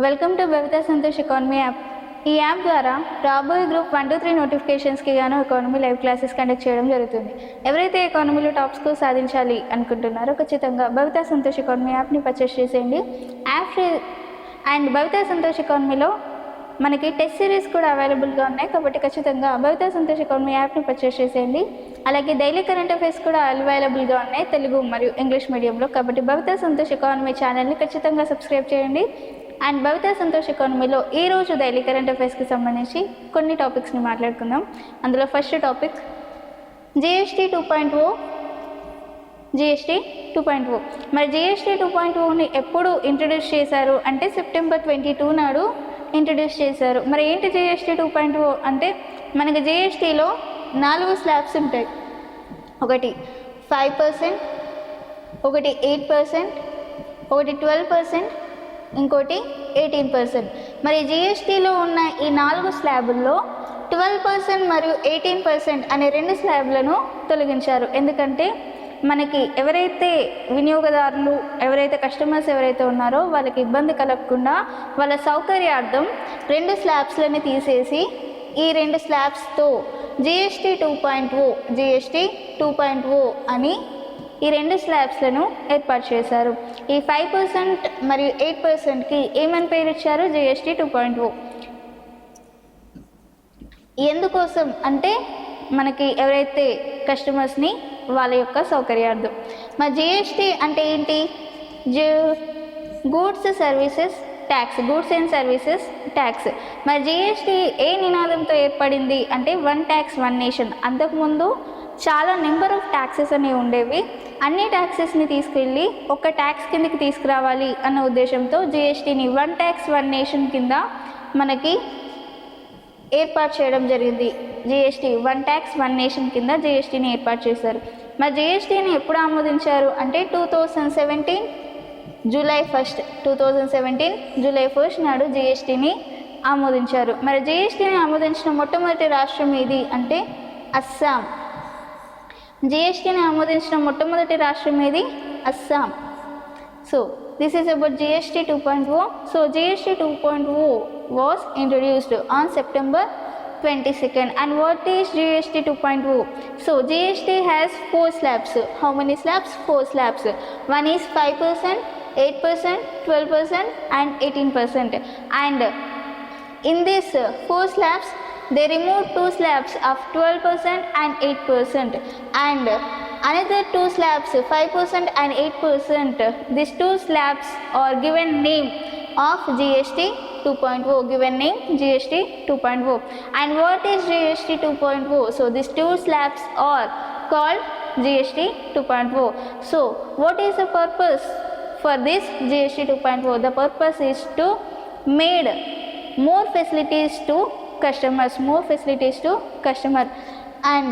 Welcome to Babita Santosh economy app. ఈ app ద్వారా రాబోయే గ్రూప్ 1 to 3 నోటిఫికేషన్స్కి గాను ఎకానమీ లైవ్ క్లాసెస్ కండక్ట్ చేయడం జరుగుతుంది. ఎవరైతే ఎకానమీలో టాప్ స్కోర్ సాధించాలి అనుకుంటున్నారో ఖచ్చితంగా బబితా సంతోష్ ఎకానమీ యాప్ని పర్చేస్ చేసేయండి. యాప్ అండ్ బబితా సంతోష్ ఎకానమీలో మనకి టెస్ట్ సిరీస్ కూడా అవైలబుల్గా ఉన్నాయి కాబట్టి ఖచ్చితంగా బబితా సంతోష్ ఎకానమీ యాప్ని పర్చేస్ చేసేయండి. అలాగే డైలీ కరెంట్ అఫైర్స్ కూడా అవైలబుల్గా ఉన్నాయి తెలుగు మరియు ఇంగ్లీష్ మీడియంలో. కాబట్టి బబితా సంతోష్ ఎకానమీ ఛానల్ని ఖచ్చితంగా సబ్స్క్రైబ్ చేయండి. అండ్ బబితా సంతోష్ ఎకానమీలో ఈరోజు డైలీ కరెంట్ అఫైర్స్కి సంబంధించి కొన్ని టాపిక్స్ని మాట్లాడుకుందాం. అందులో ఫస్ట్ టాపిక్ జిఎస్టీ 2.0. జిఎస్టీ 2.0 మరి జిఎస్టీ 2.0ని ఎప్పుడు ఇంట్రడ్యూస్ చేశారు అంటే September 22 నాడు ఇంట్రడ్యూస్ చేశారు. మరి ఏంటి జిఎస్టీ 2.0 అంటే మనకి జిఎస్టీలో 4 స్లాబ్స్ ఉంటాయి. ఒకటి 5%, ఒకటి 8%, ఒకటి 12%, ఇంకోటి 18%. మరి జిఎస్టీలో ఉన్న ఈ 4 స్లాబుల్లో 12% మరియు 18% అనే 2 స్లాబ్లను తొలగించారు. ఎందుకంటే మనకి ఎవరైతే వినియోగదారులు ఎవరైతే కస్టమర్స్ ఎవరైతే ఉన్నారో వాళ్ళకి ఇబ్బంది కలగకుండా వాళ్ళ సౌకర్యార్థం 2 స్లాబ్స్లని తీసేసి ఈ 2 స్లాబ్స్తో జిఎస్టీ 2.0 అని ఈ 2 స్లాబ్స్లను ఏర్పాటు చేశారు. ఈ 5% మరియు 8%కి ఏమని పేరు ఇచ్చారు? జిఎస్టీ 2.0. ఎందుకోసం అంటే మనకి ఎవరైతే కస్టమర్స్ని వాళ్ళ యొక్క సౌకర్యార్థం. మరి జిఎస్టీ అంటే ఏంటి? Goods services tax, goods and services tax. మరి జిఎస్టీ ఏ నినాదంతో ఏర్పడింది అంటే 1 tax 1 nation. అంతకుముందు చాలా నెంబర్ ఆఫ్ ట్యాక్సెస్ అనేవి ఉండేవి. అన్ని ట్యాక్సెస్ని తీసుకెళ్ళి ఒక ట్యాక్స్ కిందకి తీసుకురావాలి అన్న ఉద్దేశంతో జిఎస్టీని 1 tax 1 nation కింద మనకి ఏర్పాటు చేయడం జరిగింది. జిఎస్టీ 1 tax 1 nation కింద జిఎస్టీని ఏర్పాటు చేశారు. మరి జిఎస్టీని ఎప్పుడు ఆమోదించారు అంటే 2017 July 1st 2017 July 1st నాడు జిఎస్టీని ఆమోదించారు. మరి జిఎస్టీని ఆమోదించిన మొట్టమొదటి రాష్ట్రం ఏది అంటే అస్సాం. జిఎస్టీని ఆమోదించిన మొట్టమొదటి రాష్ట్రం ఏది? Assam. So this is about GST 2.0. So GST 2.0 was introduced on September 22nd. And what is GST 2.0? So GST has 4 slabs. How many slabs? 4 slabs. One is 5%, 8%, 12% and 18%. And in this 4 slabs they removed 2 slabs of 12% and 8%, and another 2 slabs 5% and 8%. These 2 slabs are given name of GST 2.0, given name GST 2.0. And what is GST 2.0? So these 2 slabs are called GST 2.0. So what is the purpose for this GST 2.0? The purpose is to made more facilities to customers, more facilities to customer. And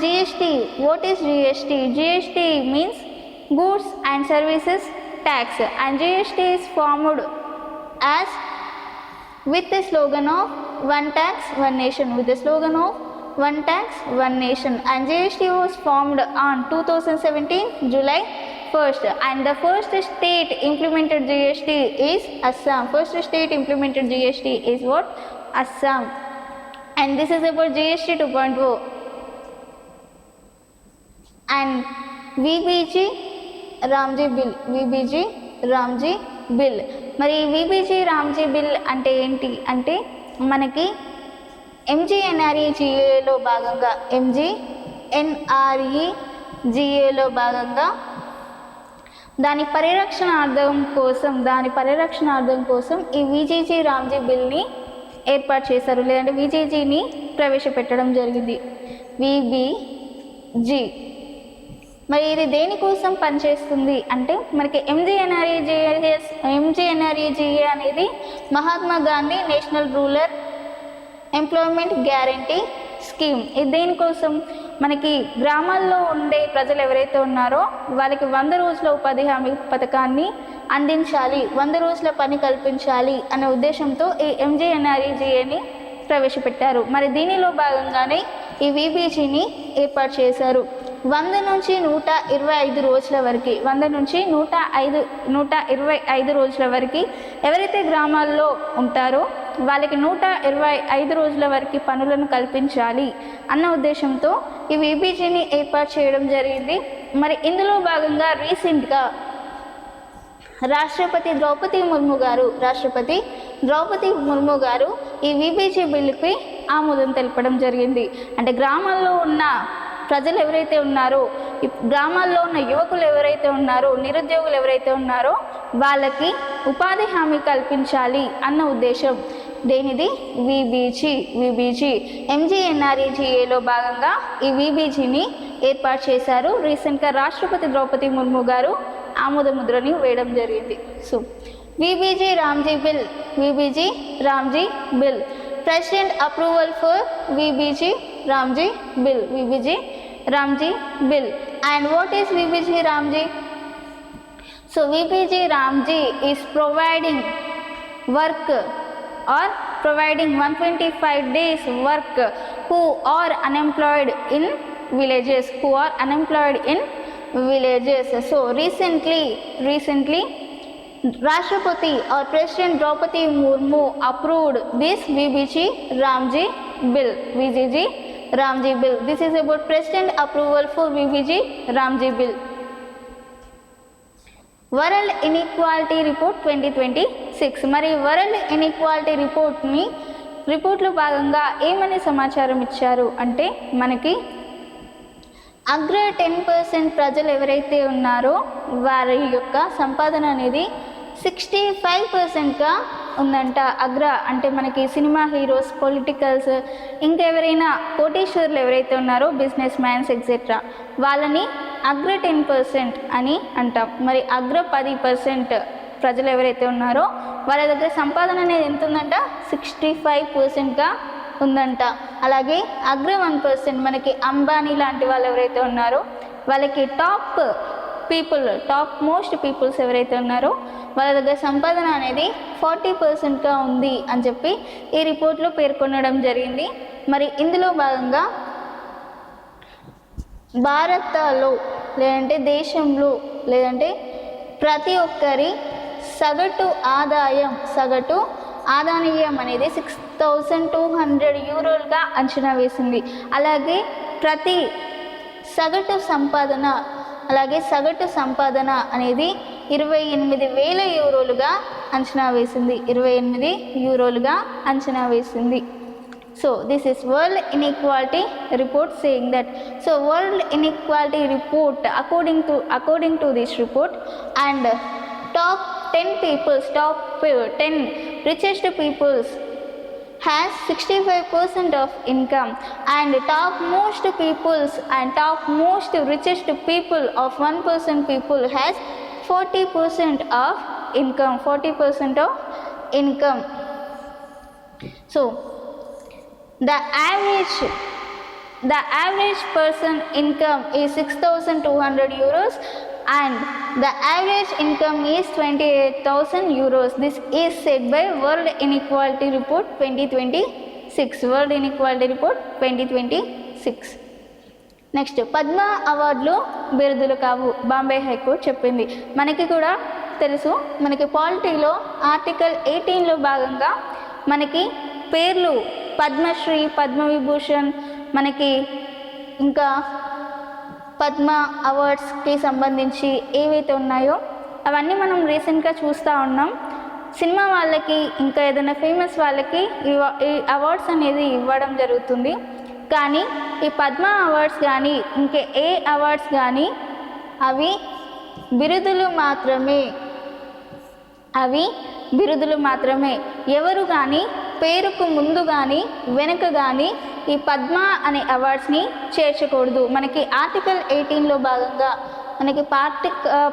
GST, what is GST? GST means goods and services tax, and GST is formed as with the slogan of 1 tax 1 nation, with the slogan of 1 tax 1 nation. And GST was formed on 2017 July 1st, and the first state implemented GST is Assam. First state implemented GST is what? Assam. And this is about GST 2.0. And VBG Ramji bill, VBG Ramji bill. మరి VBG Ramji bill అంటే ఏంటి అంటే మనకి MGNREGAలో భాగంగా MGNREGAలో భాగంగా దాని పరిరక్షణార్థం కోసం ఈ VBG Ramji బిల్ని ఏర్పాటు చేశారు, లేదంటే VBGని ప్రవేశపెట్టడం జరిగింది. VBG మరి ఇది దేనికోసం పనిచేస్తుంది అంటే మనకి MGNREGA అనేది Mahatma Gandhi national rural employment guarantee scheme. ఇది దేనికోసం మనకి గ్రామాల్లో ఉండే ప్రజలు ఎవరైతే ఉన్నారో వాళ్ళకి 100 రోజుల ఉపాధి హామీ పథకాన్ని అందించాలి, 100 రోజుల పని కల్పించాలి అనే ఉద్దేశంతో ఈ MGNREGAని ప్రవేశపెట్టారు. మరి దీనిలో భాగంగానే ఈ VBGని ఏర్పాటు చేశారు. 100 నుంచి 125 రోజుల వరకు 100 నుంచి 125 రోజుల వరకు ఎవరైతే గ్రామాల్లో ఉంటారో వాళ్ళకి 125 రోజుల వరకు పనులను కల్పించాలి అన్న ఉద్దేశంతో ఈ విబిజిని ఏర్పాటు చేయడం జరిగింది. మరి ఇందులో భాగంగా రీసెంట్గా రాష్ట్రపతి ద్రౌపది ముర్ము గారు ఈ విబిజి బిల్లుకి ఆమోదం తెలపడం జరిగింది. అంటే గ్రామాల్లో ఉన్న ప్రజలు ఎవరైతే ఉన్నారో, గ్రామాల్లో ఉన్న యువకులు ఎవరైతే ఉన్నారో, నిరుద్యోగులు ఎవరైతే ఉన్నారో వాళ్ళకి ఉపాధి హామీ కల్పించాలి అన్న ఉద్దేశం దేనిది విబిజి MGNREGAలో భాగంగా ఈ విబిజిని ఏర్పాటు చేశారు. రీసెంట్గా రాష్ట్రపతి ద్రౌపది ముర్ము గారు ఆమోద ముద్రని వేయడం జరిగింది. So VBG Ramji bill president approval for VBG Ramji bill and what is VBG Ramji? So VBG Ramji is providing work or providing 125 days work who are unemployed in villages. So recently Rashtrapati or President Draupadi Murmu approved this VBG Ramji bill. This is about President approval for VBG Ramji bill. World inequality report 2026. మరి world inequality రిపోర్ట్లో భాగంగా ఏమని సమాచారం ఇచ్చారు అంటే మనకి అగ్ర 10% ప్రజలు ఎవరైతే ఉన్నారో వారి యొక్క సంపాదన అనేది 65%గా ఉందంట. అగ్ర అంటే మనకి సినిమా హీరోస్, పొలిటికల్స్, ఇంకెవరైనా కోటీశ్వరులు ఎవరైతే ఉన్నారో, బిజినెస్ మ్యాన్స్ ఎక్సెట్రా, వాళ్ళని అగ్ర 10% అని అంటాం. మరి అగ్ర 10% ప్రజలు ఎవరైతే ఉన్నారో వాళ్ళ దగ్గర సంపాదన అనేది ఎంత ఉందంట? 65%గా ఉందంట. అలాగే అగ్ర 1% మనకి అంబానీ లాంటి వాళ్ళు ఎవరైతే ఉన్నారో వాళ్ళకి టాప్ మోస్ట్ పీపుల్స్ ఎవరైతే ఉన్నారో వాళ్ళ దగ్గర సంపాదన అనేది 40%గా ఉంది అని చెప్పి ఈ రిపోర్ట్లో పేర్కొనడం జరిగింది. మరి ఇందులో భాగంగా భారత్లో లేదంటే దేశంలో లేదంటే ప్రతి ఒక్కరి సగటు ఆదాయం అనేది 6,200 యూరోలుగా అంచనా వేసింది. అలాగే సగటు సంపాదన అనేది 28,000 యూరోలుగా అంచనా వేసింది. So this is World Inequality Report saying that. So World Inequality Report according to this report, and top 10 richest peoples has 65% of income, and top most richest people of 1% people has 40% of income. So the average person income is 6,200 euros and the average income is 28,000 euros. This is said by World Inequality Report 2026. Next Padma అవార్డులు బిరుదులు కావు, Bombay high court చెప్పింది. మనకి కూడా తెలుసు, మనకి పాలిటీలో article 18లో భాగంగా మనకి పేర్లు పద్మశ్రీ, పద్మవిభూషణ్, మనకి ఇంకా పద్మ అవార్డ్స్కి సంబంధించి ఏవైతే ఉన్నాయో అవన్నీ మనం రీసెంట్గా చూస్తూ ఉన్నాం. సినిమా వాళ్ళకి ఇంకా ఏదైనా ఫేమస్ వాళ్ళకి ఈ అవార్డ్స్ అనేది ఇవ్వడం జరుగుతుంది. కానీ ఈ పద్మ అవార్డ్స్ కానీ ఇంకే ఏ అవార్డ్స్ కానీ అవి బిరుదులు మాత్రమే. ఎవరు కానీ పేరుకు ముందు కానీ వెనుక కానీ ఈ పద్మ అనే అవార్డ్స్ని చేర్చకూడదు. మనకి ఆర్టికల్ 18లో భాగంగా మనకి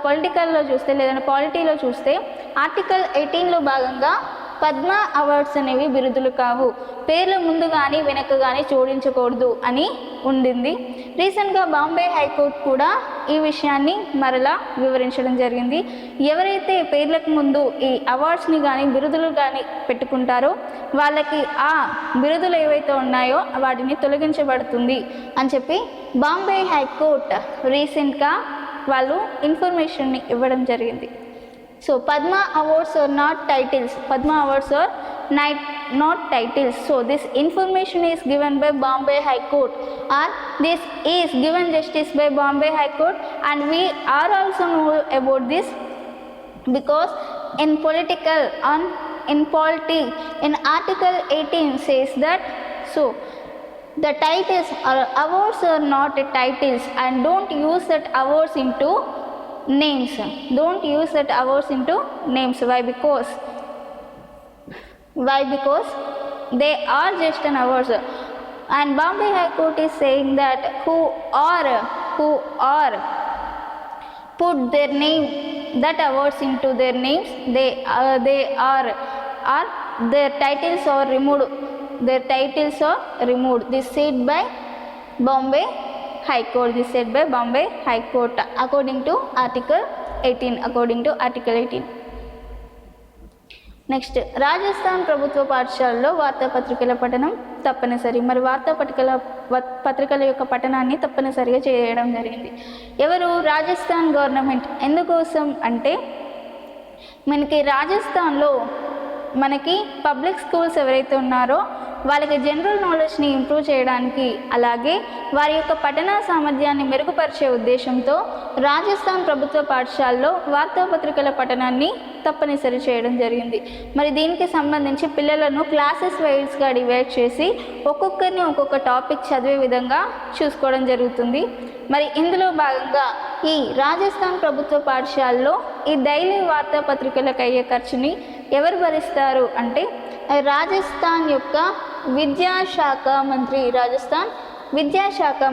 పొలిటికల్లో చూస్తే లేదంటే పాలిటీలో చూస్తే ఆర్టికల్ 18లో భాగంగా పద్మ అవార్డ్స్ అనేవి బిరుదులు కావు, పేర్ల ముందు కానీ వెనక కానీ జోడించకూడదు అని ఉండింది. రీసెంట్గా బాంబే హైకోర్టు కూడా ఈ విషయాన్ని మరలా వివరించడం జరిగింది. ఎవరైతే పేర్లకు ముందు ఈ అవార్డ్స్ని కానీ బిరుదులు కానీ పెట్టుకుంటారో వాళ్ళకి ఆ బిరుదులు ఏవైతే ఉన్నాయో వాటిని తొలగించబడుతుంది అని చెప్పి బాంబే హైకోర్టు రీసెంట్గా వాళ్ళు ఇన్ఫర్మేషన్ని ఇవ్వడం జరిగింది. So Padma awards are not titles. Padma awards are not titles. So this information is given by Bombay High Court, or this is given justice by Bombay High Court, and we are also know about this because in political on in polity in Article 18 says that so the titles or awards are not titles, and don't use that awards into names. Don't use that awards into names. Why? Because they are just an awards, and Bombay High Court is saying that who are put their name that awards into their names, they are their titles are removed. Their titles are removed. This said by Bombay High Court. This said by Bombay High Court according to Article 18. Next, Rajasthan ప్రభుత్వ పాఠశాలలో వార్తాపత్రికల పఠనం తప్పనిసరి. మరి పత్రికల యొక్క పఠనాన్ని తప్పనిసరిగా చేయడం జరిగింది. ఎవరు? రాజస్థాన్ గవర్నమెంట్. ఎందుకోసం అంటే మనకి రాజస్థాన్లో మనకి పబ్లిక్ స్కూల్స్ ఎవరైతే ఉన్నారో వాళ్ళకి జనరల్ నాలెడ్జ్ని ఇంప్రూవ్ చేయడానికి, అలాగే వారి యొక్క పఠన సామర్థ్యాన్ని మెరుగుపరిచే ఉద్దేశంతో రాజస్థాన్ ప్రభుత్వ పాఠశాలలో వార్తాపత్రికల పఠనాన్ని తప్పనిసరి చేయడం జరిగింది. మరి దీనికి సంబంధించి పిల్లలను క్లాసెస్ వైజ్గా డివైడ్ చేసి ఒక్కొక్కరిని ఒక్కొక్క టాపిక్ చదివే విధంగా చూసుకోవడం జరుగుతుంది. మరి ఇందులో భాగంగా ఈ రాజస్థాన్ ప్రభుత్వ పాఠశాలలో ఈ డైలీ వార్తాపత్రికలకు అయ్యే ఖర్చుని ఎవరు భరిస్తారు అంటే రాజస్థాన్ యొక్క విద్యాశాఖ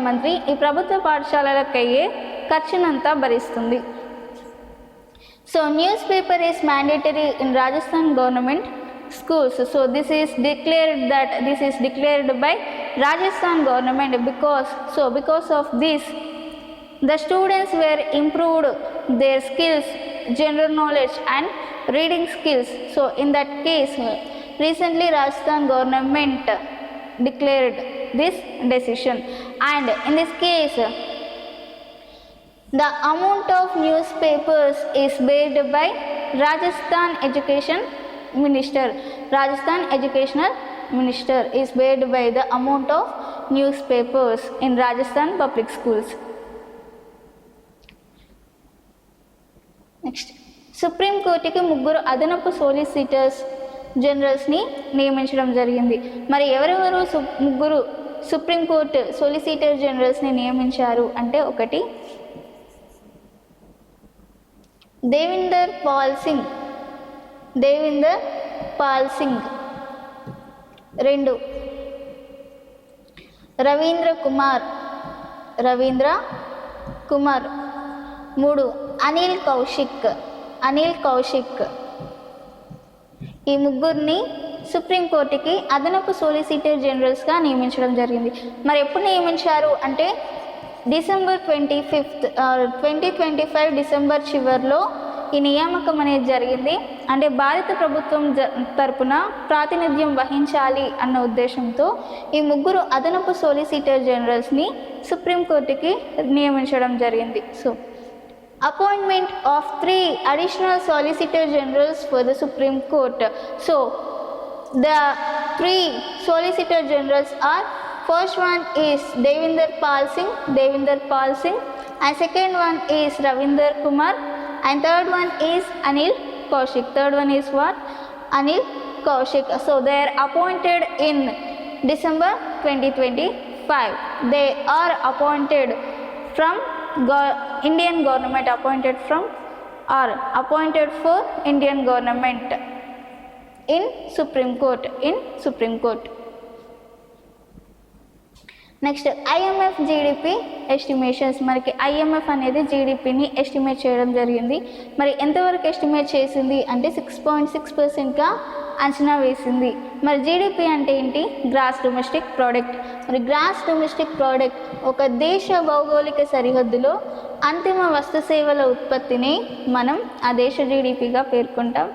మంత్రి ఈ ప్రభుత్వ పాఠశాలలకు అయ్యే ఖర్చునంతా భరిస్తుంది. So newspaper is mandatory in Rajasthan government schools. So this is declared by Rajasthan government because of this the students were improved their skills, general knowledge and reading skills. So in that case recently Rajasthan government declared this decision, and in this case the amount of newspapers is paid by Rajasthan educational minister is paid by the amount of newspapers in Rajasthan public schools. Next, సుప్రీంకోర్టుకి 3 అదనపు సోలిసిటర్స్ జనరల్స్ని నియమించడం జరిగింది. మరి ఎవరెవరు 3 supreme court solicitor జనరల్స్ని నియమించారు అంటే, 1 దేవిందర్ పాల్ సింగ్, 2 రవీంద్ర కుమార్, 3 అనిల్ కౌశిక్. ఈ 3ని సుప్రీంకోర్టుకి అదనపు సోలిసిటర్ జనరల్స్గా నియమించడం జరిగింది. మరి ఎప్పుడు నియమించారు అంటే December 25, 2025 డిసెంబర్ చివరిలో ఈ నియామకం అనేది జరిగింది. అంటే భారత ప్రభుత్వం తరపున ప్రాతినిధ్యం వహించాలి అన్న ఉద్దేశంతో ఈ 3 అదనపు సోలిసిటర్ జనరల్స్ని సుప్రీంకోర్టుకి నియమించడం జరిగింది. So appointment of 3 additional solicitor generals for the Supreme Court. So the 3 solicitor generals are, first one is Devinder Pal Singh, and second one is Ravinder Kumar, and third one is Anil Kaushik. So they are appointed in December 2025. They are appointed from Indian government, appointed for Indian government in Supreme Court. Next, IMF GDP estimations. మనకి IMF అనేది జీడిపిని estimate చేయడం జరిగింది. మరి ఎంతవరకు estimate చేసింది అంటే 6.6%గా అంచనా వేసింది. మరి జీడిపి అంటే ఏంటి? Gross domestic product. మరి గ్రాస్ డొమెస్టిక్ ప్రోడక్ట్ ఒక దేశ భౌగోళిక సరిహద్దులో అంతిమ వస్తు సేవల ఉత్పత్తిని మనం ఆ దేశ జీడిపిగా పేర్కొంటాం.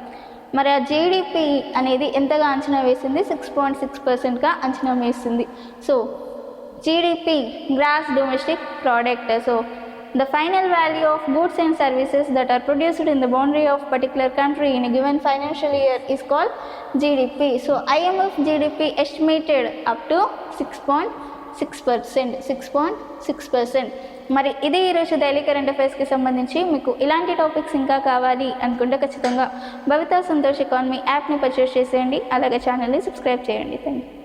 మరి ఆ జీడిపి అనేది ఎంతగా అంచనా వేసింది? 6.6%గా అంచనా వేసింది. So GDP gross domestic product. So the final value of goods and services that are produced in the boundary of particular country in a given financial year is called GDP. So IMF GDP estimated up to 6.6%. మరి ఇది ఈరోజు daily current అఫైర్స్కి సంబంధించి. మీకు ఇలాంటి topics ఇంకా కావాలి అనుకుంటే ఖచ్చితంగా భవితా సంతోష్ ఎకానమీ యాప్ని పర్చేస్ చేసేయండి. అలాగే ఛానల్ని సబ్స్క్రైబ్ చేయండి. Thank you.